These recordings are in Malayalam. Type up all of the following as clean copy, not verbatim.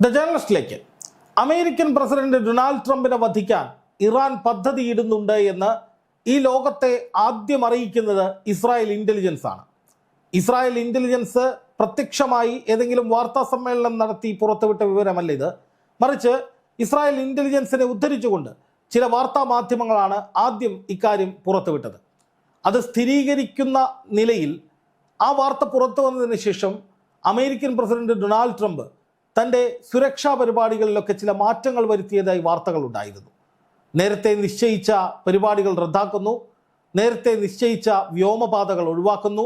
ദ ജേർണലിസ്റ്റിലേക്ക് അമേരിക്കൻ പ്രസിഡന്റ് ഡൊണാൾഡ് ട്രംപിനെ വധിക്കാൻ ഇറാൻ പദ്ധതിയിടുന്നുണ്ട് എന്ന് ഈ ലോകത്തെ ആദ്യം അറിയിക്കുന്നത് ഇസ്രായേൽ ഇന്റലിജൻസ് ആണ്. ഇസ്രായേൽ ഇന്റലിജൻസ് പ്രത്യക്ഷമായി ഏതെങ്കിലും വാർത്താ സമ്മേളനം നടത്തി പുറത്തുവിട്ട വിവരമല്ല ഇത്. മറിച്ച് ഇസ്രായേൽ ഇന്റലിജൻസിനെ ഉദ്ധരിച്ചുകൊണ്ട് ചില വാർത്താ മാധ്യമങ്ങളാണ് ആദ്യം ഇക്കാര്യം പുറത്തുവിട്ടത്. അത് സ്ഥിരീകരിക്കുന്ന നിലയിൽ ആ വാർത്ത പുറത്തു വന്നതിന് ശേഷം അമേരിക്കൻ പ്രസിഡന്റ് ഡൊണാൾഡ് ട്രംപ് തൻ്റെ സുരക്ഷാ പരിപാടികളിലൊക്കെ ചില മാറ്റങ്ങൾ വരുത്തിയതായി വാർത്തകൾ ഉണ്ടായിരുന്നു. നേരത്തെ നിശ്ചയിച്ച പരിപാടികൾ റദ്ദാക്കുന്നു, നേരത്തെ നിശ്ചയിച്ച വ്യോമപാതകൾ ഒഴിവാക്കുന്നു,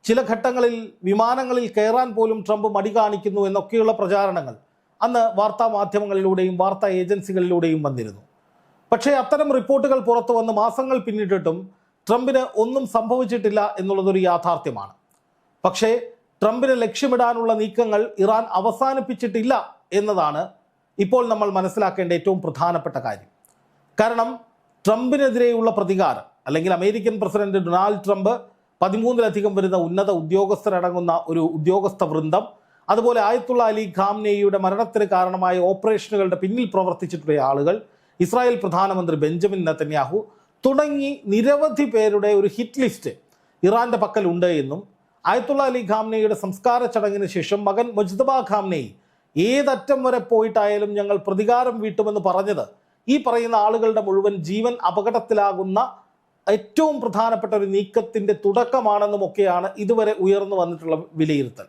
ചില ഘട്ടങ്ങളിൽ വിമാനങ്ങളിൽ കയറാൻ പോലും ട്രംപ് മടി കാണിക്കുന്നു എന്നൊക്കെയുള്ള പ്രചാരണങ്ങൾ അന്ന് വാർത്താ മാധ്യമങ്ങളിലൂടെയും വാർത്താ ഏജൻസികളിലൂടെയും വന്നിരുന്നു. പക്ഷേ അത്തരം റിപ്പോർട്ടുകൾ പുറത്തു വന്ന് മാസങ്ങൾ പിന്നിട്ടിട്ടും ട്രംപിന് ഒന്നും സംഭവിച്ചിട്ടില്ല എന്നുള്ളതൊരു യാഥാർത്ഥ്യമാണ്. പക്ഷേ ട്രംപിനെ ലക്ഷ്യമിടാനുള്ള നീക്കങ്ങൾ ഇറാൻ അവസാനിപ്പിച്ചിട്ടില്ല എന്നതാണ് ഇപ്പോൾ നമ്മൾ മനസ്സിലാക്കേണ്ട ഏറ്റവും പ്രധാനപ്പെട്ട കാര്യം. കാരണം ട്രംപിനെതിരെയുള്ള പ്രതികാരം, അല്ലെങ്കിൽ അമേരിക്കൻ പ്രസിഡന്റ് ഡൊണാൾഡ് ട്രംപ് 13-ലധികം വരുന്ന ഉന്നത ഉദ്യോഗസ്ഥരടങ്ങുന്ന ഒരു ഉദ്യോഗസ്ഥ വൃന്ദം, അതുപോലെ ആയത്തുള്ള അലി ഖാംനെയുടെ മരണത്തിന് കാരണമായ ഓപ്പറേഷനുകളുടെ പിന്നിൽ പ്രവർത്തിച്ചിട്ടുള്ള ആളുകൾ, ഇസ്രായേൽ പ്രധാനമന്ത്രി ബെഞ്ചമിൻ നെതന്യാഹു തുടങ്ങി നിരവധി പേരുടെ ഒരു ഹിറ്റ് ലിസ്റ്റ് ഇറാന്റെ പക്കലുണ്ട് എന്നും ആയത്തുള്ള അലി ഖാംനെയുടെ സംസ്കാര ചടങ്ങിന് ശേഷം മകൻ മുജ്തബ ഖാംനെയി ഏതറ്റം വരെ പോയിട്ടായാലും ഞങ്ങൾ പ്രതികാരം വീട്ടുമെന്ന് പറഞ്ഞത് ഈ പറയുന്ന ആളുകളുടെ മുഴുവൻ ജീവൻ അപകടത്തിലാകുന്ന ഏറ്റവും പ്രധാനപ്പെട്ട ഒരു നീക്കത്തിൻ്റെ തുടക്കമാണെന്നുമൊക്കെയാണ് ഇതുവരെ ഉയർന്നു വന്നിട്ടുള്ള വിലയിരുത്തൽ.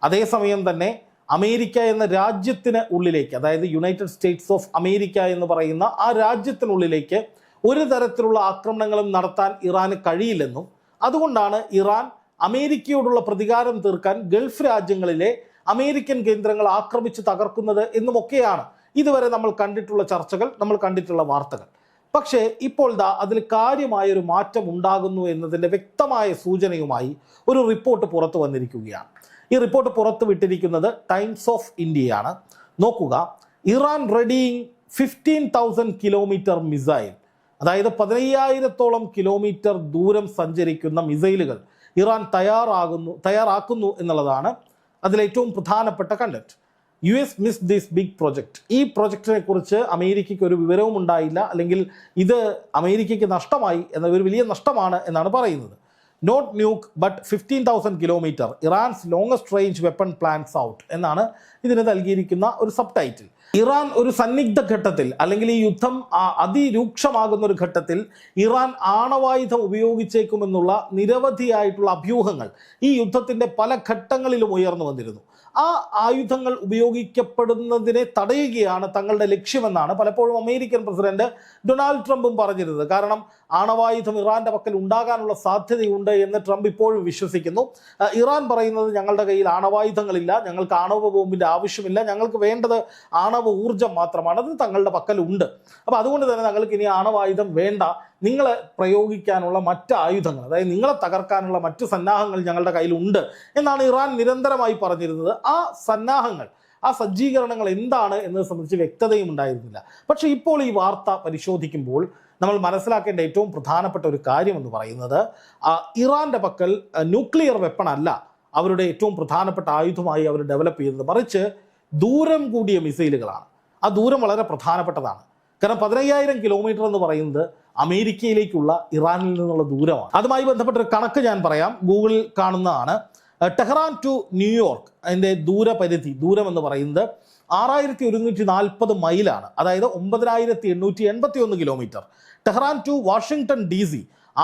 അതേസമയം തന്നെ അമേരിക്ക എന്ന രാജ്യത്തിന് ഉള്ളിലേക്ക്, അതായത് യുണൈറ്റഡ് സ്റ്റേറ്റ്സ് ഓഫ് അമേരിക്ക എന്ന് പറയുന്ന ആ രാജ്യത്തിനുള്ളിലേക്ക് ഒരു തരത്തിലുള്ള ആക്രമണങ്ങളും നടത്താൻ ഇറാന് കഴിയില്ലെന്നും അതുകൊണ്ടാണ് ഇറാൻ അമേരിക്കയോടുള്ള പ്രതികാരം തീർക്കാൻ ഗൾഫ് രാജ്യങ്ങളിലെ അമേരിക്കൻ കേന്ദ്രങ്ങൾ ആക്രമിച്ച് തകർക്കുന്നത് എന്നുമൊക്കെയാണ് ഇതുവരെ നമ്മൾ കണ്ടിട്ടുള്ള ചർച്ചകൾ, നമ്മൾ കണ്ടിട്ടുള്ള വാർത്തകൾ. പക്ഷേ ഇപ്പോൾ അതിൽ കാര്യമായൊരു മാറ്റം ഉണ്ടാകുന്നു എന്നതിൻ്റെ വ്യക്തമായ സൂചനയുമായി ഒരു റിപ്പോർട്ട് പുറത്തു വന്നിരിക്കുകയാണ്. ഈ റിപ്പോർട്ട് പുറത്തു വിട്ടിരിക്കുന്നത് ടൈംസ് ഓഫ് ഇന്ത്യയാണ്. നോക്കുക, ഇറാൻ റെഡിയിങ് 15,000 കിലോമീറ്റർ മിസൈൽ, അതായത് 15,000-ഓളം കിലോമീറ്റർ ദൂരം സഞ്ചരിക്കുന്ന മിസൈലുകൾ ഇറാൻ തയ്യാറാക്കുന്നു എന്നുള്ളതാണ് അതിലേറ്റവും പ്രധാനപ്പെട്ട content. US miss this big project. ഈ പ്രൊജക്റ്റിനെ കുറിച്ച് അമേരിക്കയ്ക്ക് ഒരു വിവരവും ഉണ്ടായില്ല, അല്ലെങ്കിൽ ഇത് അമേരിക്കയ്ക്ക് നഷ്ടമായി എന്ന ഒരു വലിയ നഷ്ടമാണ് എന്നാണ് പറയുന്നത്. Not nuke but 15,000 kilometre Iran's longest range weapon plans out എന്നാണ് ഇതിന് നൽകിയിരിക്കുന്ന ഒരു സബ് ടൈറ്റിൽ. ഇറാൻ ഒരു സന്നിഗ്ധ ഘട്ടത്തിൽ, അല്ലെങ്കിൽ ഈ യുദ്ധം അതിരൂക്ഷമാകുന്ന ഒരു ഘട്ടത്തിൽ ഇറാൻ ആണവായുധം ഉപയോഗിച്ചേക്കുമെന്നുള്ള നിരവധിയായിട്ടുള്ള അഭ്യൂഹങ്ങൾ ഈ യുദ്ധത്തിൻ്റെ പല ഘട്ടങ്ങളിലും ഉയർന്നു വന്നിരുന്നു. ആ ആയുധങ്ങൾ ഉപയോഗിക്കപ്പെടുന്നതിനെ തടയുകയാണ് തങ്ങളുടെ ലക്ഷ്യമെന്നാണ് പലപ്പോഴും അമേരിക്കൻ പ്രസിഡന്റ് ഡൊണാൾഡ് ട്രംപും പറഞ്ഞിരുന്നത്. കാരണം ആണവായുധം ഇറാന്റെ പക്കൽ ഉണ്ടാകാനുള്ള സാധ്യതയുണ്ട് എന്ന് ട്രംപ് ഇപ്പോഴും വിശ്വസിക്കുന്നു. ഇറാൻ പറയുന്നത് ഞങ്ങളുടെ കയ്യിൽ ആണവായുധങ്ങളില്ല, ഞങ്ങൾക്ക് ആണവ ബോംബിൻ്റെ ആവശ്യമില്ല, ഞങ്ങൾക്ക് വേണ്ടത് ആണവ ഊർജം മാത്രമാണ്, അത് തങ്ങളുടെ പക്കലുണ്ട്. അപ്പോൾ അതുകൊണ്ട് തന്നെ ഞങ്ങൾക്ക് ഇനി ആണവായുധം വേണ്ട, നിങ്ങളെ പ്രയോഗിക്കാനുള്ള മറ്റ് ആയുധങ്ങൾ, അതായത് നിങ്ങളെ തകർക്കാനുള്ള മറ്റ് സന്നാഹങ്ങൾ ഞങ്ങളുടെ കയ്യിലുണ്ട് എന്നാണ് ഇറാൻ നിരന്തരമായി പറഞ്ഞിരുന്നത്. ആ സന്നാഹങ്ങൾ, ആ സജ്ജീകരണങ്ങൾ എന്താണ് എന്നത് സംബന്ധിച്ച് വ്യക്തതയും ഉണ്ടായിരുന്നില്ല. പക്ഷേ ഇപ്പോൾ ഈ വാർത്ത പരിശോധിക്കുമ്പോൾ നമ്മൾ മനസ്സിലാക്കേണ്ട ഏറ്റവും പ്രധാനപ്പെട്ട ഒരു കാര്യം എന്ന് പറയുന്നത്, ഇറാന്റെ പക്കൽ ന്യൂക്ലിയർ വെപ്പൺ അല്ല അവരുടെ ഏറ്റവും പ്രധാനപ്പെട്ട ആയുധമായി അവർ ഡെവലപ്പ് ചെയ്യുന്നത്, മറിച്ച് ദൂരം കൂടിയ മിസൈലുകളാണ്. ആ ദൂരം വളരെ പ്രധാനപ്പെട്ടതാണ്. കാരണം 15,000 കിലോമീറ്റർ എന്ന് പറയുന്നത് അമേരിക്കയിലേക്കുള്ള ഇറാനിൽ നിന്നുള്ള ദൂരമാണ്. അതുമായി ബന്ധപ്പെട്ട ഒരു കണക്ക് ഞാൻ പറയാം, ഗൂഗിളിൽ കാണുന്നതാണ്. ടെഹ്റാൻ ടു ന്യൂയോർക്ക് അതിൻ്റെ ദൂരം എന്ന് പറയുന്നത് 6,140 മൈലാണ്, അതായത് 9,881 kilometre. Tehran to Washington DC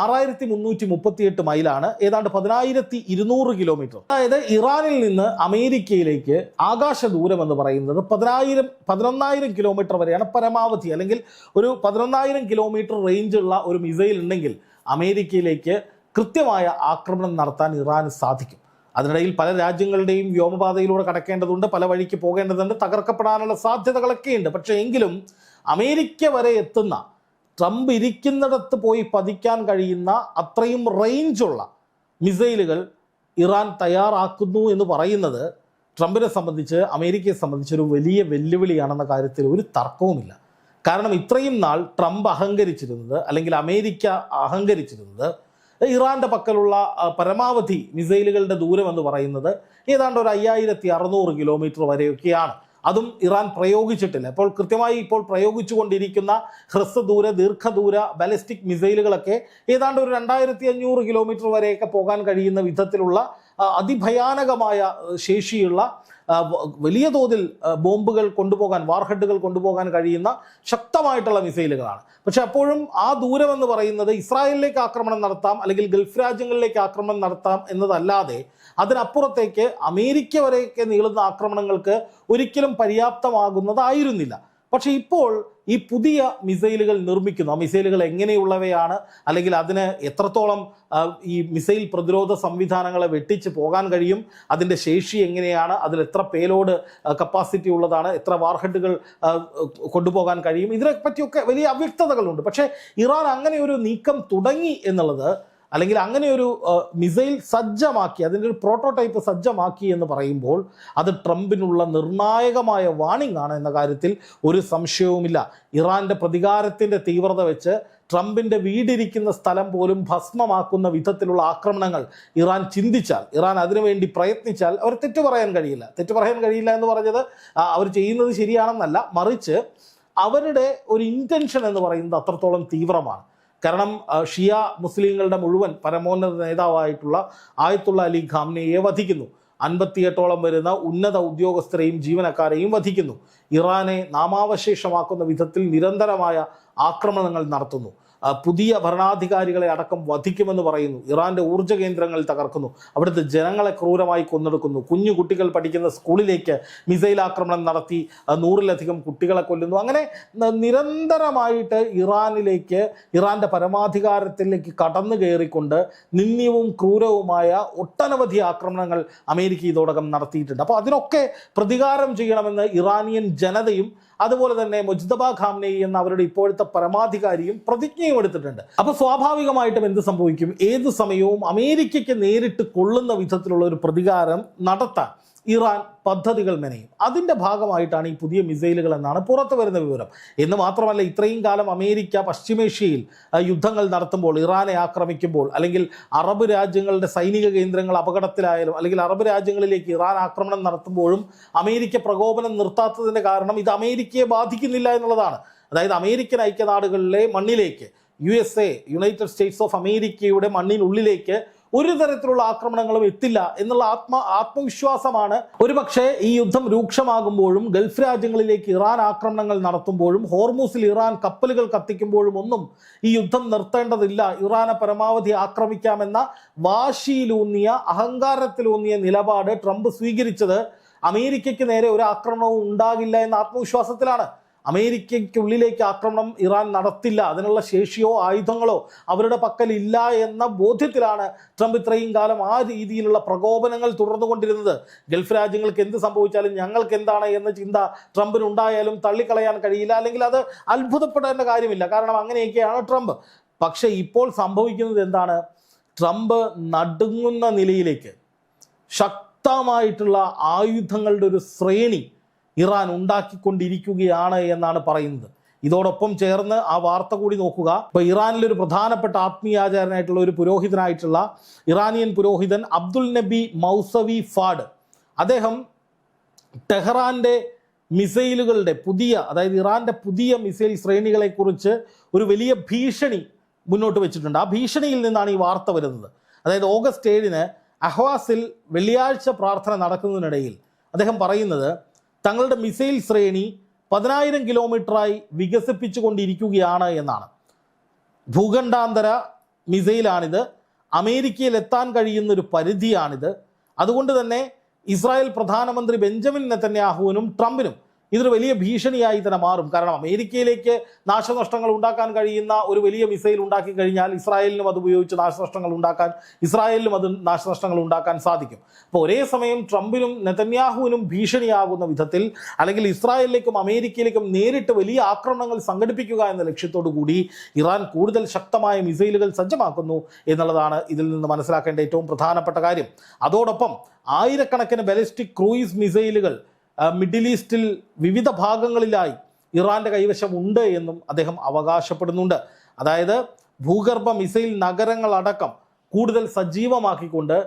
6,338 മൈലാണ്, ഏതാണ്ട് 10,200 കിലോമീറ്റർ. അതായത് ഇറാനിൽ നിന്ന് അമേരിക്കയിലേക്ക് ആകാശ ദൂരം എന്ന് പറയുന്നത് 11,000 കിലോമീറ്റർ വരെയാണ് പരമാവധി, അല്ലെങ്കിൽ ഒരു 11,000 കിലോമീറ്റർ റേഞ്ചുള്ള ഒരു മിസൈൽ ഉണ്ടെങ്കിൽ അമേരിക്കയിലേക്ക് കൃത്യമായ ആക്രമണം നടത്താൻ ഇറാന് സാധിക്കും. അതിനിടയിൽ പല രാജ്യങ്ങളുടെയും വ്യോമപാതയിലൂടെ കടക്കേണ്ടതുണ്ട്, പല വഴിക്ക് പോകേണ്ടതുണ്ട്, തകർക്കപ്പെടാനുള്ള സാധ്യതകളൊക്കെയുണ്ട്. പക്ഷേ എങ്കിലും അമേരിക്ക വരെ എത്തുന്ന, ട്രംപ് ഇരിക്കുന്നിടത്ത് പോയി പതിക്കാൻ കഴിയുന്ന അത്രയും റേഞ്ചുള്ള മിസൈലുകൾ ഇറാൻ തയ്യാറാക്കുന്നു എന്ന് പറയുന്നത് ട്രംപിനെ സംബന്ധിച്ച്, അമേരിക്കയെ സംബന്ധിച്ച് ഒരു വലിയ വെല്ലുവിളിയാണെന്ന കാര്യത്തിൽ ഒരു തർക്കവുമില്ല. കാരണം ഇത്രയും നാൾ ട്രംപ് അഹങ്കരിച്ചിരുന്നത്, അല്ലെങ്കിൽ അമേരിക്ക അഹങ്കരിച്ചിരുന്നത്, ഇറാന്റെ പക്കലുള്ള പരമാവധി മിസൈലുകളുടെ ദൂരം എന്ന് പറയുന്നത് ഏതാണ്ട് ഒരു 5,600 കിലോമീറ്റർ വരെയൊക്കെയാണ്. അതും ഇറാൻ പ്രയോഗിച്ചിട്ടില്ല. ഇപ്പോൾ കൃത്യമായി ഇപ്പോൾ പ്രയോഗിച്ചുകൊണ്ടിരിക്കുന്ന ഹ്രസ്വദൂര ദീർഘദൂര ബാലിസ്റ്റിക് മിസൈലുകളൊക്കെ ഏതാണ്ട് ഒരു 2500 കിലോമീറ്റർ വരെയൊക്കെ പോകാൻ കഴിയുന്ന വിധത്തിലുള്ള അതിഭയാനകമായ ശേഷിയുള്ള വലിയ തോതിൽ ബോംബുകൾ കൊണ്ടുപോകാൻ, വാർഹെഡുകൾ കൊണ്ടുപോകാൻ കഴിയുന്ന ശക്തമായിട്ടുള്ള മിസൈലുകളാണ്. പക്ഷെ അപ്പോഴും ആ ദൂരമെന്ന് പറയുന്നത് ഇസ്രായേലിലേക്ക് ആക്രമണം നടത്താം അല്ലെങ്കിൽ ഗൾഫ് രാജ്യങ്ങളിലേക്ക് ആക്രമണം നടത്താം എന്നതല്ലാതെ അതിനപ്പുറത്തേക്ക് അമേരിക്ക വരെയൊക്കെ നീളുന്ന ആക്രമണങ്ങൾക്ക് ഒരിക്കലും പര്യാപ്തമാകുന്നതായിരുന്നില്ല. പക്ഷെ ഇപ്പോൾ ഈ പുതിയ മിസൈലുകൾ നിർമ്മിക്കുന്നു. ആ മിസൈലുകൾ എങ്ങനെയുള്ളവയാണ്, അല്ലെങ്കിൽ അതിന് എത്രത്തോളം ഈ മിസൈൽ പ്രതിരോധ സംവിധാനങ്ങളെ വെട്ടിച്ച് പോകാൻ കഴിയും, അതിൻ്റെ ശേഷി എങ്ങനെയാണ്, അതിൽ എത്ര പേലോഡ് കപ്പാസിറ്റി ഉള്ളതാണ്, എത്ര വാർഹെഡുകൾ കൊണ്ടുപോകാൻ കഴിയും, ഇതിനെപ്പറ്റിയൊക്കെ വലിയ അവ്യക്തതകളുണ്ട്. പക്ഷേ ഇറാൻ അങ്ങനെ ഒരു നീക്കം തുടങ്ങി എന്നുള്ളത്, അല്ലെങ്കിൽ അങ്ങനെ ഒരു മിസൈൽ സജ്ജമാക്കി, അതിൻ്റെ ഒരു പ്രോട്ടോടൈപ്പ് സജ്ജമാക്കി എന്ന് പറയുമ്പോൾ അത് ട്രംപിനുള്ള നിർണായകമായ വാണിംഗ് ആണ് എന്ന കാര്യത്തിൽ ഒരു സംശയവുമില്ല. ഇറാൻ്റെ പ്രതികാരത്തിൻ്റെ തീവ്രത വെച്ച് ട്രംപിൻ്റെ വീടിരിക്കുന്ന സ്ഥലം പോലും ഭസ്മമാക്കുന്ന വിധത്തിലുള്ള ആക്രമണങ്ങൾ ഇറാൻ ചിന്തിച്ചാൽ, ഇറാൻ അതിനുവേണ്ടി പ്രയത്നിച്ചാൽ അവർ തെറ്റു പറയാൻ കഴിയില്ല എന്ന് പറഞ്ഞത് അവർ ചെയ്യുന്നത് ശരിയാണെന്നല്ല, മറിച്ച് അവരുടെ ഒരു ഇൻറ്റൻഷൻ എന്ന് പറയുന്നത് അത്രത്തോളം തീവ്രമാണ്. കാരണം ഷിയ മുസ്ലിങ്ങളുടെ മുഴുവൻ പരമോന്നത നേതാവായിട്ടുള്ള ആയത്തുള്ള അലി ഖാംനെയെ വധിക്കുന്നു. 58ഓളം വരുന്ന ഉന്നത ഉദ്യോഗസ്ഥരെയും ജീവനക്കാരെയും വധിക്കുന്നു. ഇറാനെ നാമാവശേഷമാക്കുന്ന വിധത്തിൽ നിരന്തരമായ ആക്രമണങ്ങൾ നടത്തുന്നു. പുതിയ ഭരണാധികാരികളെ അടക്കം വധിക്കുമെന്ന് പറയുന്നു. ഇറാൻ്റെ ഊർജ്ജ കേന്ദ്രങ്ങൾ തകർക്കുന്നു. അവിടുത്തെ ജനങ്ങളെ ക്രൂരമായി കൊന്നെടുക്കുന്നു. കുഞ്ഞു കുട്ടികൾ പഠിക്കുന്ന സ്കൂളിലേക്ക് മിസൈൽ ആക്രമണം നടത്തി 100-ലധികം കുട്ടികളെ കൊല്ലുന്നു. അങ്ങനെ നിരന്തരമായിട്ട് ഇറാൻ്റെ പരമാധികാരത്തിലേക്ക് കടന്നു കയറിക്കൊണ്ട് നിന്ദ്യവും ക്രൂരവുമായ ഒട്ടനവധി ആക്രമണങ്ങൾ അമേരിക്ക ഇതോടകം നടത്തിയിട്ടുണ്ട്. അപ്പോൾ അതിനൊക്കെ പ്രതികാരം ചെയ്യണമെന്ന് ഇറാനിയൻ ജനതയും അതുപോലെ തന്നെ മുജ്തബ ഖാംനെയി എന്ന അവരുടെ ഇപ്പോഴത്തെ പരമാധികാരിയും പ്രതിജ്ഞയും എടുത്തിട്ടുണ്ട്. അപ്പോൾ സ്വാഭാവികമായിട്ടും എന്ത് സംഭവിക്കും? ഏത് സമയവും അമേരിക്കയ്ക്ക് നേരിട്ട് കൊള്ളുന്ന വിധത്തിലുള്ള ഒരു പ്രതികാരം നടത്താൻ ഇറാൻ പദ്ധതികൾ മെനയും. അതിൻ്റെ ഭാഗമായിട്ടാണ് ഈ പുതിയ മിസൈലുകൾ എന്നാണ് പുറത്തു വരുന്ന വിവരം. എന്ന് മാത്രമല്ല, ഇത്രയും കാലം അമേരിക്ക പശ്ചിമേഷ്യയിൽ യുദ്ധങ്ങൾ നടത്തുമ്പോൾ, ഇറാനെ ആക്രമിക്കുമ്പോൾ, അല്ലെങ്കിൽ അറബ് രാജ്യങ്ങളുടെ സൈനിക കേന്ദ്രങ്ങൾ അപകടത്തിലായാലും, അല്ലെങ്കിൽ അറബ് രാജ്യങ്ങളിലേക്ക് ഇറാൻ ആക്രമണം നടത്തുമ്പോഴും അമേരിക്ക പ്രകോപനം നിർത്താത്തതിൻ്റെ കാരണം ഇത് അമേരിക്കയെ ബാധിക്കുന്നില്ല എന്നുള്ളതാണ്. അതായത് അമേരിക്കൻ ഐക്യനാടുകളിലെ മണ്ണിലേക്ക്, USA യുണൈറ്റഡ് സ്റ്റേറ്റ്സ് ഓഫ് അമേരിക്കയുടെ മണ്ണിനുള്ളിലേക്ക് ഒരു തരത്തിലുള്ള ആക്രമണങ്ങളും എത്തില്ല എന്നുള്ള ആത്മവിശ്വാസമാണ് ഒരുപക്ഷെ ഈ യുദ്ധം രൂക്ഷമാകുമ്പോഴും ഗൾഫ് രാജ്യങ്ങളിലേക്ക് ഇറാൻ ആക്രമണങ്ങൾ നടത്തുമ്പോഴും ഹോർമൂസിൽ ഇറാൻ കപ്പലുകൾ കത്തിക്കുമ്പോഴും ഒന്നും ഈ യുദ്ധം നിർത്തേണ്ടതില്ല, ഇറാനെ പരമാവധി ആക്രമിക്കാമെന്ന വാശിയിലൂന്നിയ, അഹങ്കാരത്തിലൂന്നിയ നിലപാട് ട്രംപ് സ്വീകരിച്ചത് അമേരിക്കയ്ക്ക് നേരെ ഒരു ആക്രമണവും ഉണ്ടാകില്ല എന്ന ആത്മവിശ്വാസത്തിലാണ്. അമേരിക്കയ്ക്കുള്ളിലേക്ക് ആക്രമണം ഇറാൻ നടത്തില്ല, അതിനുള്ള ശേഷിയോ ആയുധങ്ങളോ അവരുടെ പക്കലില്ല എന്ന ബോധ്യത്തിലാണ് ട്രംപ് ഇത്രയും കാലം ആ രീതിയിലുള്ള പ്രകോപനങ്ങൾ തുടർന്നുകൊണ്ടിരുന്നത്. ഗൾഫ് രാജ്യങ്ങൾക്ക് എന്ത് സംഭവിച്ചാലും ഞങ്ങൾക്ക് എന്താണ് എന്ന ചിന്ത ട്രംപിനുണ്ടായാലും തള്ളിക്കളയാൻ കഴിയില്ല, അല്ലെങ്കിൽ അത് അത്ഭുതപ്പെടേണ്ട കാര്യമില്ല. കാരണം അങ്ങനെയൊക്കെയാണ് ട്രംപ്. പക്ഷേ ഇപ്പോൾ സംഭവിക്കുന്നത് എന്താണ്? ട്രംപ് നടുങ്ങുന്ന നിലയിലേക്ക് ശക്തമായിട്ടുള്ള ആയുധങ്ങളുടെ ഒരു ശ്രേണി ഇറാൻ ഉണ്ടാക്കിക്കൊണ്ടിരിക്കുകയാണ് എന്നാണ് പറയുന്നത്. ഇതോടൊപ്പം ചേർന്ന് ആ വാർത്ത കൂടി നോക്കുക. ഇപ്പോൾ ഇറാനിലൊരു പ്രധാനപ്പെട്ട ആത്മീയാചാരനായിട്ടുള്ള ഒരു പുരോഹിതനായിട്ടുള്ള ഇറാനിയൻ പുരോഹിതൻ അബ്ദുൽ നബി മൗസവി ഫാഡ്, അദ്ദേഹം ടെഹ്റാൻ്റെ മിസൈലുകളുടെ അതായത് ഇറാൻ്റെ പുതിയ മിസൈൽ ശ്രേണികളെക്കുറിച്ച് ഒരു വലിയ ഭീഷണി മുന്നോട്ട് വെച്ചിട്ടുണ്ട്. ആ ഭീഷണിയിൽ നിന്നാണ് ഈ വാർത്ത വരുന്നത്. അതായത് ഓഗസ്റ്റ് 7-ന് അഹ്വാസിൽ വെള്ളിയാഴ്ച പ്രാർത്ഥന നടക്കുന്നതിനിടയിൽ അദ്ദേഹം പറയുന്നത് തങ്ങളുടെ മിസൈൽ ശ്രേണി 10,000 കിലോമീറ്ററായി വികസിപ്പിച്ചുകൊണ്ടിരിക്കുകയാണ് എന്നാണ്. ഭൂഖണ്ഡാന്തര മിസൈലാണിത്, അമേരിക്കയിൽ എത്താൻ കഴിയുന്നൊരു പരിധിയാണിത്. അതുകൊണ്ട് തന്നെ ഇസ്രായേൽ പ്രധാനമന്ത്രി ബെഞ്ചമിൻ നെതന്യാഹുവിനും ട്രംപിനും ഇതൊരു വലിയ ഭീഷണിയായി തന്നെ മാറും. കാരണം അമേരിക്കയിലേക്ക് നാശനഷ്ടങ്ങൾ ഉണ്ടാക്കാൻ കഴിയുന്ന ഒരു വലിയ മിസൈൽ ഉണ്ടാക്കി കഴിഞ്ഞാൽ ഇസ്രായേലിനും അത് ഉപയോഗിച്ച് ഇസ്രായേലിനും അത് നാശനഷ്ടങ്ങൾ ഉണ്ടാക്കാൻ സാധിക്കും. അപ്പോൾ ഒരേ സമയം ട്രംപിനും നെതന്യാഹുവിനും ഭീഷണിയാകുന്ന വിധത്തിൽ, അല്ലെങ്കിൽ ഇസ്രായേലിലേക്കും അമേരിക്കയിലേക്കും നേരിട്ട് വലിയ ആക്രമണങ്ങൾ സംഘടിപ്പിക്കുക എന്ന ലക്ഷ്യത്തോടു കൂടി ഇറാൻ കൂടുതൽ ശക്തമായ മിസൈലുകൾ സജ്ജമാക്കുന്നു എന്നുള്ളതാണ് ഇതിൽ നിന്ന് മനസ്സിലാക്കേണ്ട ഏറ്റവും പ്രധാനപ്പെട്ട കാര്യം. അതോടൊപ്പം ആയിരക്കണക്കിന് ബാലിസ്റ്റിക് ക്രൂയിസ് മിസൈലുകൾ മിഡിൽ ഈസ്റ്റിൽ വിവിധ ഭാഗങ്ങളിലായി ഇറാൻ്റെ കൈവശം ഉണ്ട് എന്നും അദ്ദേഹം അവകാശപ്പെടുന്നുണ്ട്. അതായത് ഭൂഗർഭ മിസൈൽ നഗരങ്ങളടക്കം കൂടുതൽ സജീവമാക്കിക്കൊണ്ട്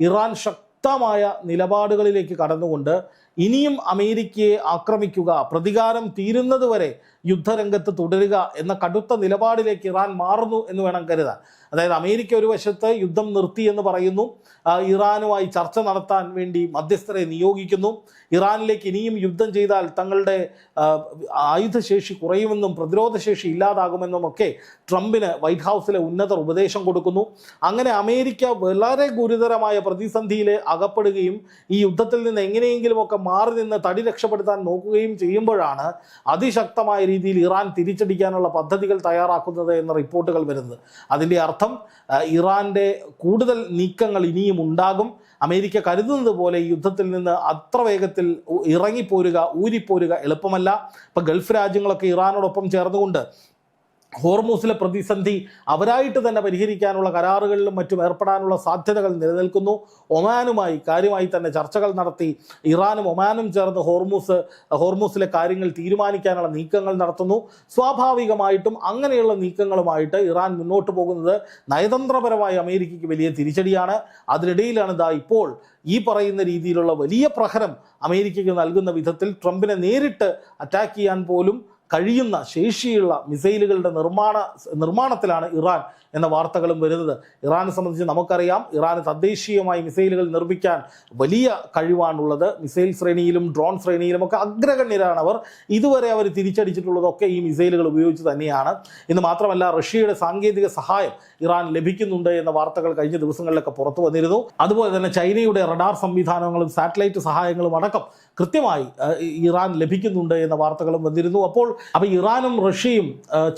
ഇറാൻ ശക്തമായ നിലപാടുകളിലേക്ക് കടന്നുകൊണ്ട് ഇനിയും അമേരിക്കയെ ആക്രമിക്കുക, പ്രതികാരം തീരുന്നതുവരെ യുദ്ധരംഗത്ത് തുടരുക എന്ന കടുത്ത നിലപാടിലേക്ക് ഇറാൻ മാറുന്നു എന്ന് വേണം കരുതാൻ. അതായത് അമേരിക്ക ഒരു വശത്ത് യുദ്ധം നിർത്തി എന്ന് പറയുന്നു, ഇറാനുമായി ചർച്ച നടത്താൻ വേണ്ടി മധ്യസ്ഥരെ നിയോഗിക്കുന്നു, ഇറാനിലേക്ക് ഇനിയും യുദ്ധം ചെയ്താൽ തങ്ങളുടെ ആയുധശേഷി കുറയുമെന്നും പ്രതിരോധശേഷി ഇല്ലാതാകുമെന്നും ഒക്കെ ട്രംപിന് വൈറ്റ് ഹൗസിലെ ഉന്നതർ ഉപദേശം കൊടുക്കുന്നു. അങ്ങനെ അമേരിക്ക വളരെ ഗുരുതരമായ പ്രതിസന്ധിയിൽ അകപ്പെടുകയും ഈ യുദ്ധത്തിൽ നിന്ന് എങ്ങനെയെങ്കിലുമൊക്കെ മാറി നിന്ന് തടി രക്ഷപ്പെടുത്താൻ നോക്കുകയും ചെയ്യുമ്പോഴാണ് അതിശക്തമായ രീതിയിൽ ഇറാൻ തിരിച്ചടിക്കാനുള്ള പദ്ധതികൾ തയ്യാറാക്കുന്നത് എന്ന റിപ്പോർട്ടുകൾ വരുന്നത്. അതിൻ്റെ അർത്ഥം ഇറാൻ്റെ കൂടുതൽ നീക്കങ്ങൾ ഇനിയും ഉണ്ടാകും. അമേരിക്ക കരുതുന്നത് പോലെ ഈ യുദ്ധത്തിൽ നിന്ന് അത്ര വേഗത്തിൽ ഇറങ്ങിപ്പോരുക, ഊരിപ്പോരുക എളുപ്പമല്ല. ഇപ്പം ഗൾഫ് രാജ്യങ്ങളൊക്കെ ഇറാനോടൊപ്പം ചേർന്നുകൊണ്ട് ഹോർമൂസിലെ പ്രതിസന്ധി അവരായിട്ട് തന്നെ പരിഹരിക്കാനുള്ള കരാറുകളിലും മറ്റും ഏർപ്പെടാനുള്ള സാധ്യതകൾ നിലനിൽക്കുന്നു. ഒമാനുമായി കാര്യമായി തന്നെ ചർച്ചകൾ നടത്തി ഇറാനും ഒമാനും ചേർന്ന് ഹോർമൂസിലെ കാര്യങ്ങൾ തീരുമാനിക്കാനുള്ള നീക്കങ്ങൾ നടത്തുന്നു. സ്വാഭാവികമായിട്ടും അങ്ങനെയുള്ള നീക്കങ്ങളുമായിട്ട് ഇറാൻ മുന്നോട്ട് പോകുന്നത് നയതന്ത്രപരമായി അമേരിക്കയ്ക്ക് വലിയ തിരിച്ചടിയാണ്. അതിനിടയിലാണ് ഇപ്പോൾ ഈ പറയുന്ന രീതിയിലുള്ള വലിയ പ്രഹരം അമേരിക്കയ്ക്ക് നൽകുന്ന വിധത്തിൽ ട്രംപിനെ നേരിട്ട് അറ്റാക്ക് ചെയ്യാൻ പോലും കഴിയുന്ന ശേഷിയുള്ള മിസൈലുകളുടെ നിർമ്മാണത്തിലാണ് ഇറാൻ എന്ന വാർത്തകളും വരുന്നത്. ഇറാനെ സംബന്ധിച്ച് നമുക്കറിയാം, ഇറാന് തദ്ദേശീയമായി മിസൈലുകൾ നിർമ്മിക്കാൻ വലിയ കഴിവാണുള്ളത്. മിസൈൽ ശ്രേണിയിലും ഡ്രോൺ ശ്രേണിയിലും ഒക്കെ അഗ്രഗണ്യരാണ് അവർ. ഇതുവരെ അവർ തിരിച്ചടിച്ചിട്ടുള്ളതൊക്കെ ഈ മിസൈലുകൾ ഉപയോഗിച്ച് തന്നെയാണ്. ഇന്ന് മാത്രമല്ല, റഷ്യയുടെ സാങ്കേതിക സഹായം ഇറാൻ ലഭിക്കുന്നുണ്ട് എന്ന വാർത്തകൾ കഴിഞ്ഞ ദിവസങ്ങളിലൊക്കെ പുറത്തു വന്നിരുന്നു. അതുപോലെ തന്നെ ചൈനയുടെ റഡാർ സംവിധാനങ്ങളും സാറ്റലൈറ്റ് സഹായങ്ങളും അടക്കം കൃത്യമായി ഇറാൻ ലഭിക്കുന്നുണ്ട് എന്ന വാർത്തകളും വന്നിരുന്നു. അപ്പോൾ ഇറാനും റഷ്യയും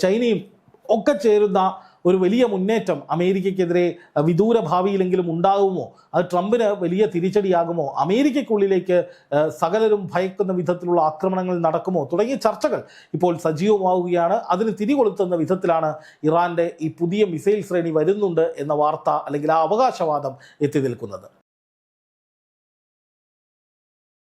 ചൈനയും ഒക്കെ ചേരുന്ന ഒരു വലിയ മുന്നേറ്റം അമേരിക്കയ്ക്കെതിരെ വിദൂര ഭാവിയിലെങ്കിലും ഉണ്ടാകുമോ? അത് ട്രംപിന് വലിയ തിരിച്ചടിയാകുമോ? അമേരിക്കയ്ക്കുള്ളിലേക്ക് സകലരും ഭയക്കുന്ന വിധത്തിലുള്ള ആക്രമണങ്ങൾ നടക്കുമോ? തുടങ്ങിയ ചർച്ചകൾ ഇപ്പോൾ സജീവമാവുകയാണ്. അതിന് തിരികൊളുത്തുന്ന വിധത്തിലാണ് ഇറാൻ്റെ ഈ പുതിയ മിസൈൽ ശ്രേണി വരുന്നുണ്ട് എന്ന വാർത്ത അല്ലെങ്കിൽ ആ അവകാശവാദം എത്തി നിൽക്കുന്നത്.